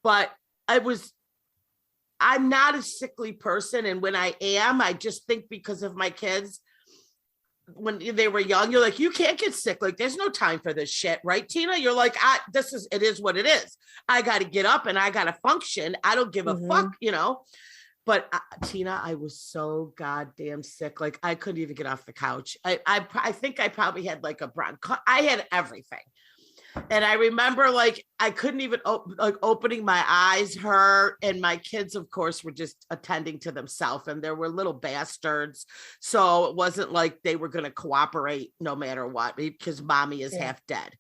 but I'm not a sickly person. And when I am, I just think because of my kids, when they were young, you're like, you can't get sick. Like, there's no time for this shit. Right, Tina? You're like, it is what it is. I got to get up and I got to function. I don't give a fuck, But Tina, I was so goddamn sick. Like, I couldn't even get off the couch. I think I probably had like I had everything. And I remember like, I couldn't even opening my eyes hurt. And my kids, of course, were just attending to themselves, and there were little bastards. So it wasn't like they were going to cooperate no matter what, because mommy is half dead.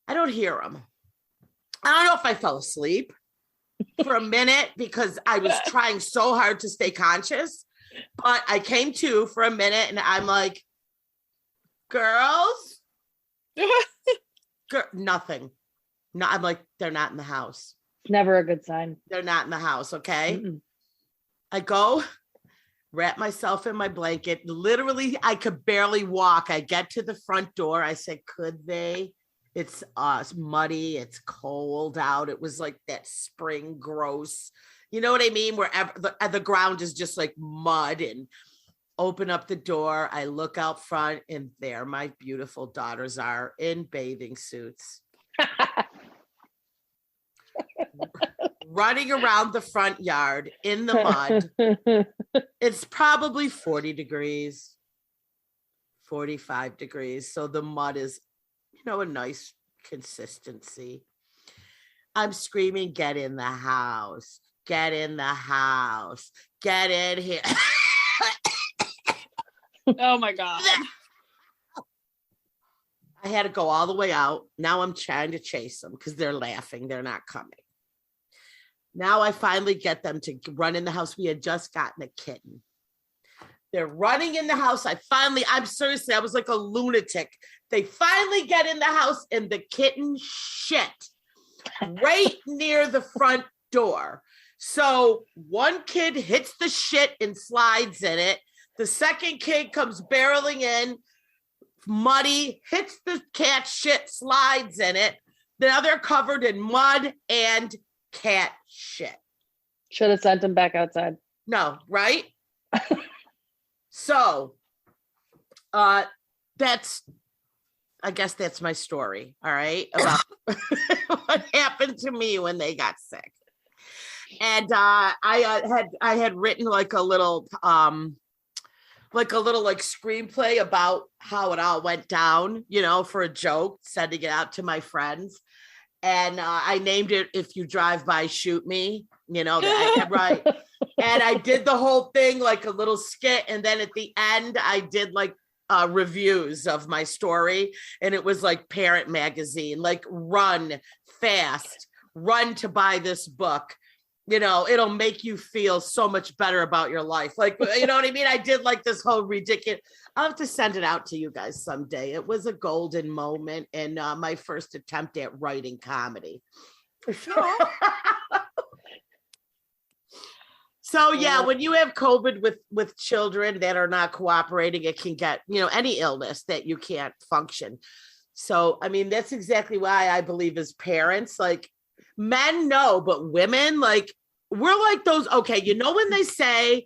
I don't hear them. I don't know if I fell asleep for a minute because I was trying so hard to stay conscious, but I came to for a minute and I'm like, girls, nothing. No, I'm like, they're not in the house. Never a good sign. They're not in the house. Okay. Mm-mm. I go wrap myself in my blanket. Literally, I could barely walk. I get to the front door. I said, could they? It's muddy. It's cold out. It was like that spring gross. You know what I mean? Where the ground is just like mud. And open up the door. I look out front, and there my beautiful daughters are in bathing suits. Running around the front yard in the mud. It's probably 40 degrees, 45 degrees. So the mud is, a nice consistency. I'm screaming, get in the house, get in the house, get in here. Oh my God. I had to go all the way out. Now I'm trying to chase them because they're laughing. They're not coming. Now I finally get them to run in the house. We had just gotten a kitten. They're running in the house. I'm seriously, I was like a lunatic. They finally get in the house and the kitten shit right near the front door. So one kid hits the shit and slides in it. The second kid comes barreling in, muddy, hits the cat shit, slides in it. Now they're covered in mud and cat shit. Should have sent him back outside. No, right? So, I guess that's my story. All right. About what happened to me when they got sick. And I had written like a little screenplay about how it all went down, for a joke, sending it out to my friends. And I named it, If You Drive By, Shoot Me, right. And I did the whole thing like a little skit. And then at the end, I did like reviews of my story. And it was like Parent Magazine, like run fast, run to buy this book. It'll make you feel so much better about your life. Like, you know what I mean? I did like this whole ridiculous, I'll have to send it out to you guys someday. It was a golden moment and my first attempt at writing comedy. So yeah, when you have COVID with children that are not cooperating, it can get, any illness that you can't function. So, I mean, that's exactly why I believe as parents, like men know, but women, like we're like those, okay, when they say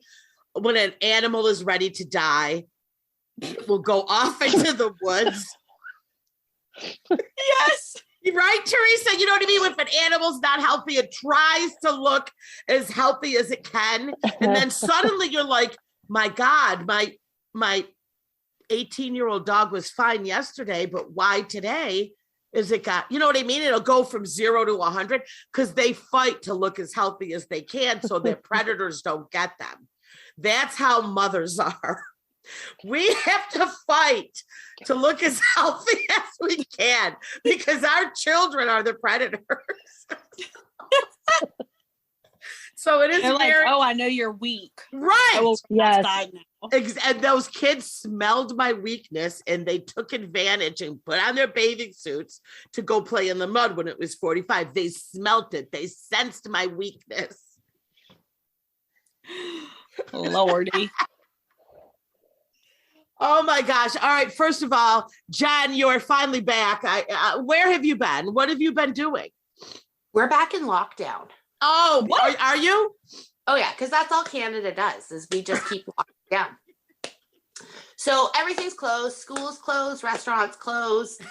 when an animal is ready to die, it will go off into the woods. Yes. Right, Teresa? You know what I mean? If an animal's not healthy, it tries to look as healthy as it can. And then suddenly you're like, my God, my 18-year-old dog was fine yesterday, but why today is it got, you know what I mean? It'll go from 0 to 100 because they fight to look as healthy as they can so that predators don't get them. That's how mothers are. We have to fight to look as healthy as we can because our children are the predators. So it is very, like, oh, I know you're weak. Right. Yes. And those kids smelled my weakness and they took advantage and put on their bathing suits to go play in the mud when it was 45. They smelt it. They sensed my weakness. Lordy. Oh my gosh. All right. First of all, Jen, you are finally back. Where have you been? What have you been doing? We're back in lockdown. Oh, are you? Oh yeah, because that's all Canada does is we just keep locking down. So everything's closed, schools closed, restaurants closed,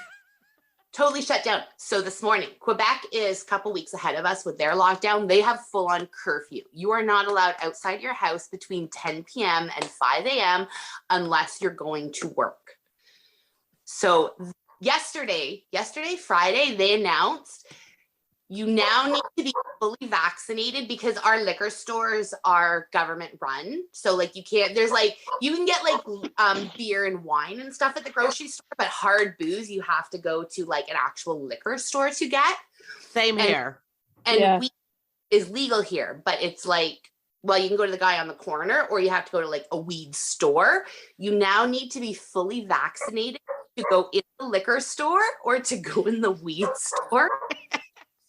totally shut down. So this morning, Quebec is a couple weeks ahead of us with their lockdown. They have full-on curfew. You are not allowed outside your house between 10 p.m. and 5 a.m. unless you're going to work. So yesterday, Friday, they announced you now need to be fully vaccinated because our liquor stores are government run. So like you can't, there's like, you can get like beer and wine and stuff at the grocery store, but hard booze, you have to go to like an actual liquor store to get. Same here. And weed is legal here, but it's like, well, you can go to the guy on the corner or you have to go to like a weed store. You now need to be fully vaccinated to go in the liquor store or to go in the weed store.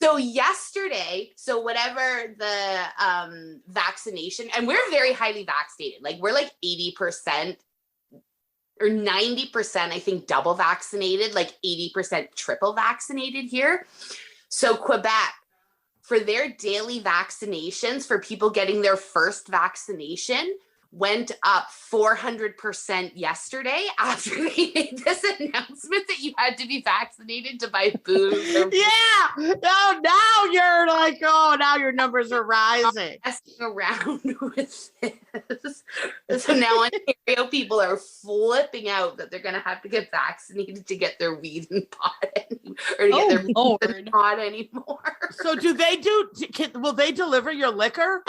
So yesterday, whatever the vaccination, and we're very highly vaccinated, like we're like 80% or 90%, I think, double vaccinated, like 80% triple vaccinated here. So Quebec, for their daily vaccinations, for people getting their first vaccination, went up 400% yesterday after they made this announcement that you had to be vaccinated to buy booze. Yeah. No, now you're like, oh, now your numbers are rising. Messing around with this. So now Ontario people are flipping out that they're going to have to get vaccinated to get their weed and pot or to get their weed and pot anymore. So will they deliver your liquor?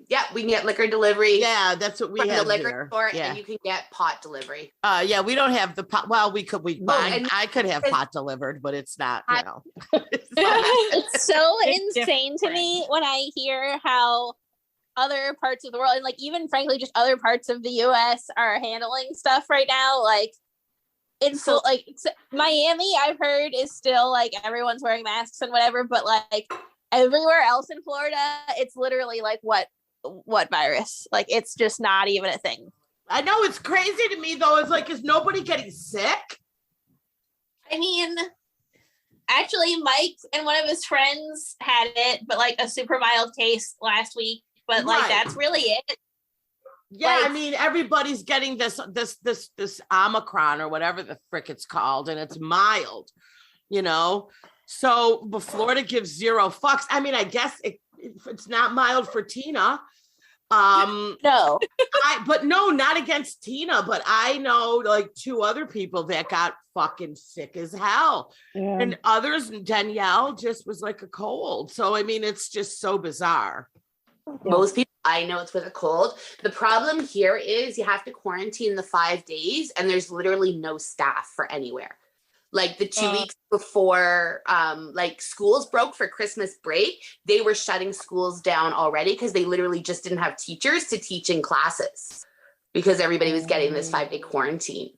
Yeah, we can get liquor delivery. Yeah, that's what we from have the liquor here. store, yeah. and you can get pot delivery. Yeah, we don't have the pot. Well, I could have because- pot delivered, but it's not, It's so It's insane to me when I hear how other parts of the world, and like even frankly just other parts of the US are handling stuff right now. Like Miami, I've heard, is still like everyone's wearing masks and whatever, but like everywhere else in Florida, it's literally like what virus? Like it's just not even a thing. I know, it's crazy to me though. It's like, is nobody getting sick? I mean, actually, Mike and one of his friends had it, but like a super mild case last week. But like Right. that's really it. Yeah, Like- I mean, everybody's getting this Omicron or whatever the frick it's called, and it's mild, So, but Florida gives zero fucks. I mean, I guess it's not mild for Tina. No. But no, not against Tina, but I know like 2 other people that got fucking sick as hell. Yeah. And others, Danielle just was like a cold. So, I mean, it's just so bizarre. Most people I know it's with a cold. The problem here is you have to quarantine the 5 days and there's literally no staff for anywhere. Like the 2 weeks before like schools broke for Christmas break, they were shutting schools down already because they literally just didn't have teachers to teach in classes because everybody was getting this 5-day quarantine.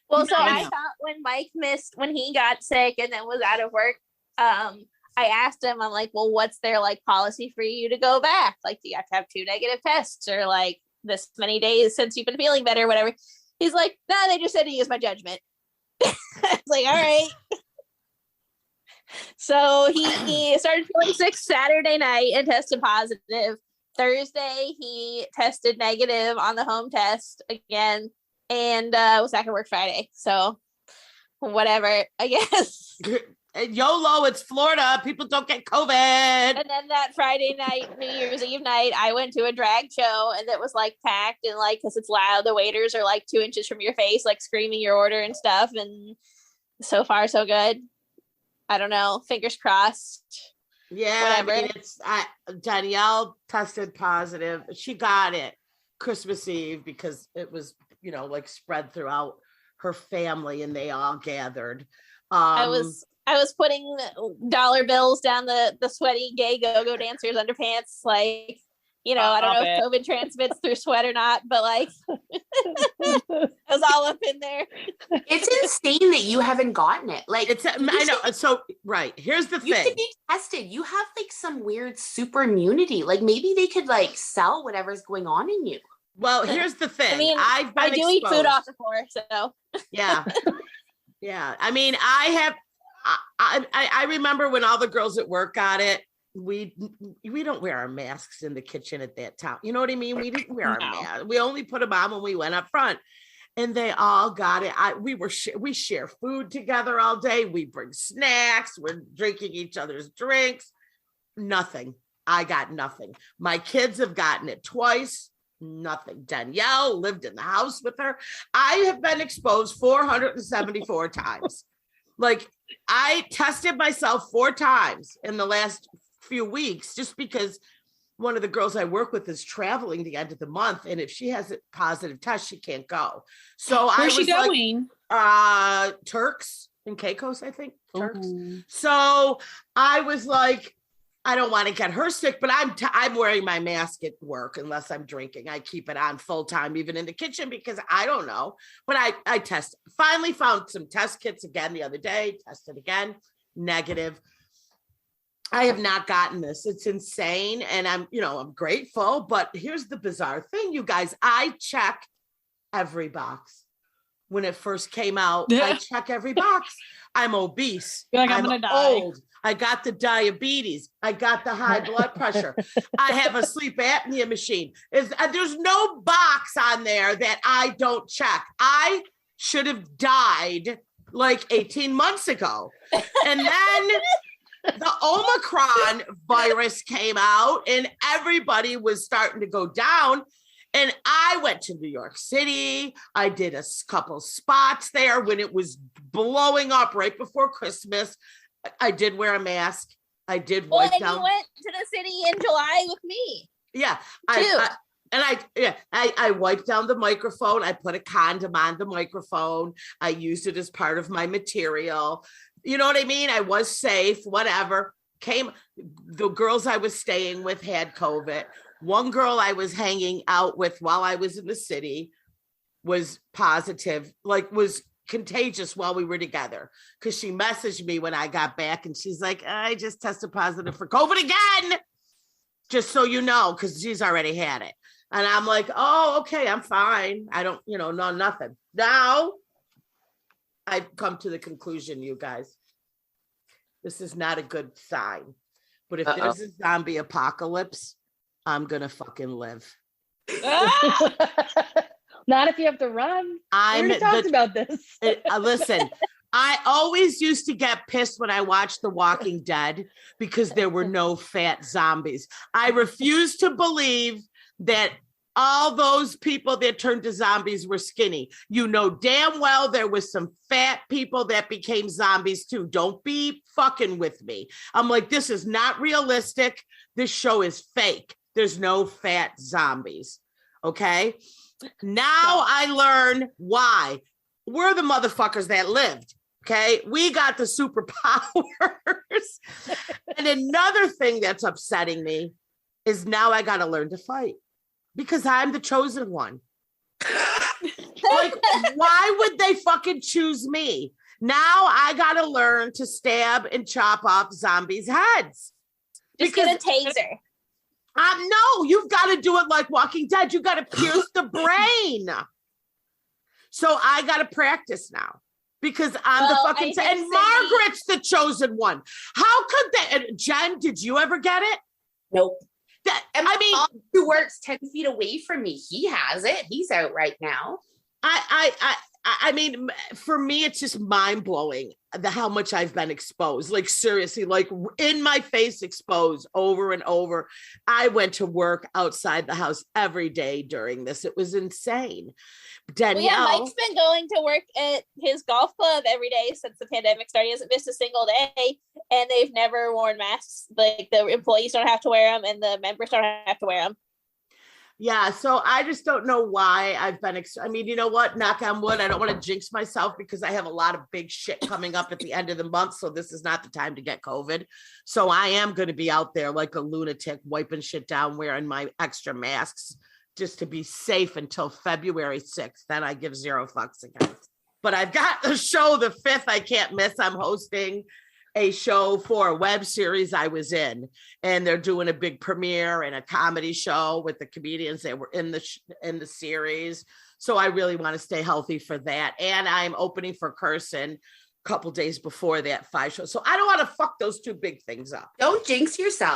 Well, so Yeah, I I know. thought when he got sick and then was out of work, I asked him, I'm like, well, what's their like policy for you to go back? Like, do you have to have 2 negative tests or like this many days since you've been feeling better or whatever? He's like, no, they just said to use my judgment. I was like, all right. So he started feeling sick Saturday night and tested positive. Thursday, he tested negative on the home test again and was back at work Friday. So whatever, I guess. YOLO, it's Florida. People don't get COVID. And then that Friday night, New Year's Eve night, I went to a drag show and it was like packed and like, because it's loud, the waiters are like 2 inches from your face, like screaming your order and stuff. And so far, so good. I don't know. Fingers crossed. Yeah, Whatever. I mean, Danielle tested positive. She got it Christmas Eve because it was, like spread throughout her family and they all gathered. I was putting dollar bills down the sweaty gay go-go dancers' underpants. Like, I don't know if COVID transmits through sweat or not, but like, it was all up in there. It's insane that you haven't gotten it. Like I know. So, right. Here's the you thing. could be tested. You have like some weird super immunity. Like maybe they could like sell whatever's going on in you. Well, here's the thing. I mean, I've been I do eat food exposed. off the floor, so. Yeah. Yeah. I mean, I I remember when all the girls at work got it. We don't wear our masks in the kitchen at that time. You know what I mean? We didn't wear our No. masks. We only put them on when we went up front. And they all got it. We share food together all day. We bring snacks. We're drinking each other's drinks. Nothing. I got nothing. My kids have gotten it twice. Nothing. Danielle lived in the house with her. I have been exposed 474 times. Like, I tested myself 4 times in the last few weeks just because one of the girls I work with is traveling the end of the month, and if she has a positive test, she can't go. So Where's I was she going? Turks and Caicos, I think. Turks. Ooh. So I was like, I don't want to get her sick, but I'm wearing my mask at work unless I'm drinking. I keep it on full time, even in the kitchen, because I don't know. But I test. Finally found some test kits again the other day. Tested again, negative. I have not gotten this. It's insane. And I'm grateful, but here's the bizarre thing, you guys. I check every box. When it first came out, I check every box. I'm obese. You're like, I'm gonna die. Old. I got the diabetes. I got the high blood pressure. I have a sleep apnea machine. There's no box on there that I don't check. I should have died like 18 months ago. And then the Omicron virus came out and everybody was starting to go down. And I went to New York City. I did a couple spots there when it was blowing up right before Christmas. I did wear a mask. I did wipe and down. you went to the city in July with me. Yeah. Too. I wiped down the microphone. I put a condom on the microphone. I used it as part of my material. You know what I mean? I was safe, whatever. The girls I was staying with had COVID. One girl I was hanging out with while I was in the city was positive, was contagious while we were together, because she messaged me when I got back and she's like, I just tested positive for COVID again, just so you know, because she's already had it. And I'm like, oh, okay, I'm fine. I don't, no, nothing. Now I've come to the conclusion, you guys, this is not a good sign. But if there's a zombie apocalypse, I'm gonna fucking live. Not if you have to run. We already talked about this. Listen, I always used to get pissed when I watched The Walking Dead because there were no fat zombies. I refuse to believe that all those people that turned to zombies were skinny. You know damn well there was some fat people that became zombies too. Don't be fucking with me. I'm like, this is not realistic. This show is fake. There's no fat zombies. Okay? Now I learn why. We're the motherfuckers that lived. Okay. We got the superpowers. And another thing that's upsetting me is now I got to learn to fight because I'm the chosen one. Like, why would they fucking choose me? Now I got to learn to stab and chop off zombies' heads. Just get a taser. No, you've got to do it like Walking Dead. You got to pierce the brain. So I got to practice now because I'm the fucking, and Margaret's the chosen one. How could that? And Jen, did you ever get it? Nope. I mean, who works 10 feet away from me, he has it. He's out right now. I mean, for me, it's just mind blowing how much I've been exposed. Like, seriously, like in my face exposed over and over. I went to work outside the house every day during this. It was insane. Danielle, Mike's been going to work at his golf club every day since the pandemic started. He hasn't missed a single day, and they've never worn masks. Like, the employees don't have to wear them, and the members don't have to wear them. Yeah, so I just don't know why I've been, I mean, you know what, knock on wood, I don't want to jinx myself because I have a lot of big shit coming up at the end of the month, so this is not the time to get COVID. So I am going to be out there like a lunatic, wiping shit down, wearing my extra masks just to be safe until February 6th. Then I give 0 fucks again. But I've got the show the 5th I can't miss. I'm hosting a show for a web series I was in, and they're doing a big premiere and a comedy show with the comedians that were in the series. So I really want to stay healthy for that. And I'm opening for Kirsten couple days before that 5 show. So I don't want to fuck those two big things up. Don't jinx yourself.